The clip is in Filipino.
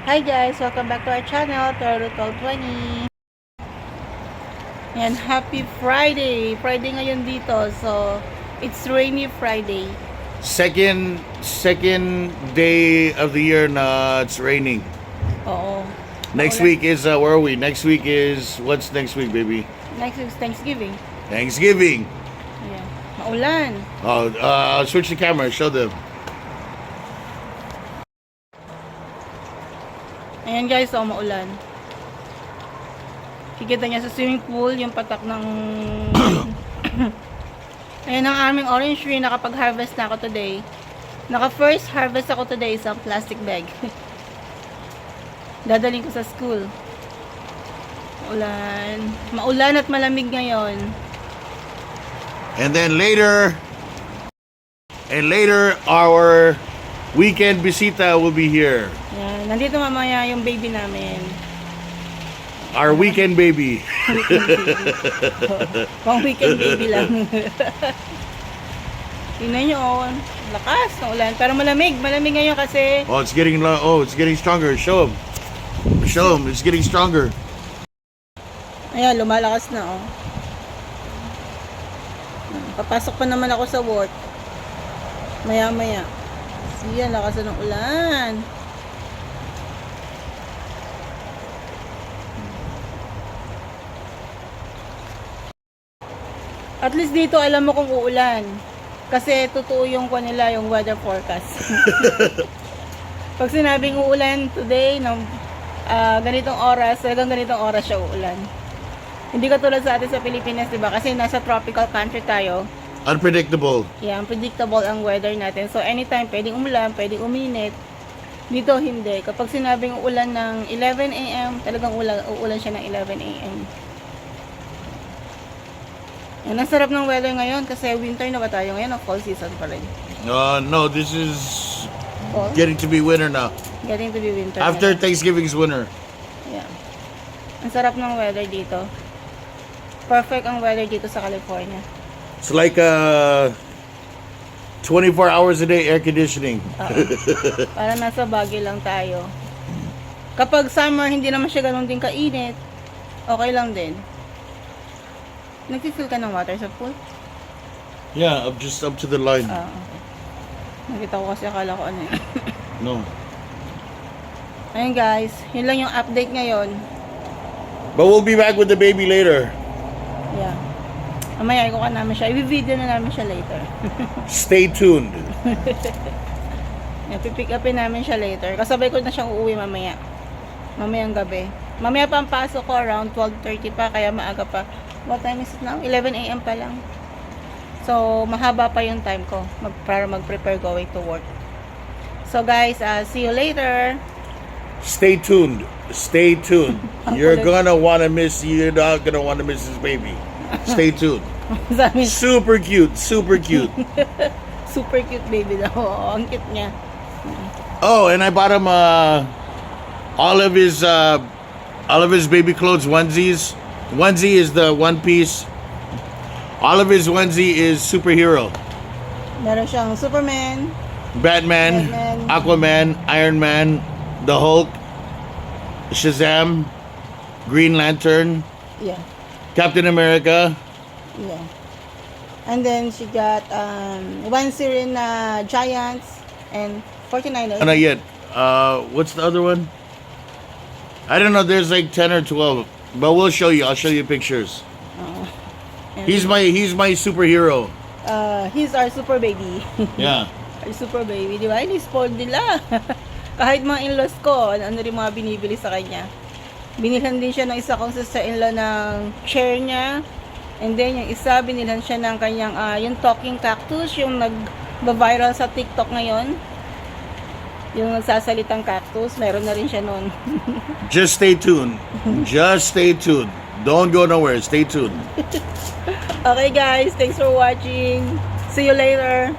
Hi guys! Welcome back to our channel, Toro 1220. Yan, happy Friday! Friday ngayon dito, so it's rainy Friday. Second day of the year na it's raining. Oo. Next Maulan. week is where are we? Next week is what's next week, baby? Next week's Thanksgiving. Thanksgiving. Yeah. Maulan. Oh, switch the camera. Show them. Ayan guys, so maulan. Kikita niya sa swimming pool yung patak ng ayan ang aming orange tree. Nakapag-harvest na ako today. Naka-first harvest ako today sa plastic bag. Dadaling ko sa school. Maulan. Maulan at malamig ngayon. And then later, our weekend bisita will be here. Yan. Nandito mamaya yung baby namin. Our weekend baby. Pang weekend baby lang. Tingnan nyo, oh. Lakas ng ulan. Pero malamig. Malamig ngayon kasi Oh, it's getting stronger. Show them. Show them. It's getting stronger. ayan, lumalakas na, oh. Papasok pa naman ako sa work. Maya-maya. Siya, lakas na ng ulan. At least dito alam mo kung uulan. Kasi totoo yung nila, yung weather forecast. Pag sinabing uulan today, ganitong oras, talagang ganitong oras siya uulan. Hindi katulad sa atin sa Pilipinas, diba? Kasi nasa tropical country tayo. Unpredictable. Yeah, unpredictable ang weather natin. So, anytime, pwedeng umulan, pwedeng uminit. Dito, hindi. Kapag sinabing ulan ng 11 a.m., talagang uulan siya ng 11 a.m. Yan, ang sarap ng weather ngayon kasi winter na ba tayo ngayon o fall season pa rin? No, this is Fall? getting to be winter now. Getting to be winter. After na. Thanksgiving's winter. Yeah. Ang sarap ng weather dito. Perfect ang weather dito sa California. It's like 24 hours a day air conditioning. Para nasa Baguio lang tayo. Kapag summer, hindi naman siya ganun din kainit. Okay lang din. Nag-fill ka ng water sa pool? Yeah, just up to the line. Okay. Nakita ko kasi akala ko ano yun. No. Ayun guys, yun lang yung update ngayon. But we'll be back with the baby later. Yeah. Mamaya ikuha namin siya. I-video na namin siya later. Stay tuned. Pipick upin namin siya later. Kasabay ko na siyang uuwi mamaya. Mamayang gabi. Mamaya pa ang pasok ko around 12:30 pa. Kaya maaga pa. What time is it now? 11 a.m. pa lang. So, mahaba pa yung time ko. Para mag-prepare going to work. So guys, see you later. Stay tuned. Stay tuned. You're not gonna wanna miss this baby. Stay tuned. Sabi, Super cute. Super cute. super cute baby daw. Oo, ang cute niya. Oh, and I bought him all of his baby clothes onesies. Onesie is the one piece. All of his onesie is superhero. Meron siyang Superman. Batman, Batman. Aquaman, Iron Man, the Hulk, Shazam, Green Lantern, Yeah. Captain America. Yeah. And then she got one series na Giants and 49ers. Not yet. What's the other one? I don't know. There's like 10 or 12, but we'll show you. I'll show you pictures. And He's my superhero. he's our super baby. Yeah. Our super baby, di ba? Ini-spoil nila. Kahit mga in-laws ko, ano rin mga binibili sa kanya. Binilhan din siya ng isa kong sister-in-law ng chair niya. And then, yung isa, binilhan siya ng kanyang, yung talking cactus, yung nag-viral sa TikTok ngayon. Yung nagsasalitang cactus, meron na rin siya nun. Just stay tuned. Just stay tuned. Don't go nowhere. Stay tuned. Okay guys, thanks for watching. See you later.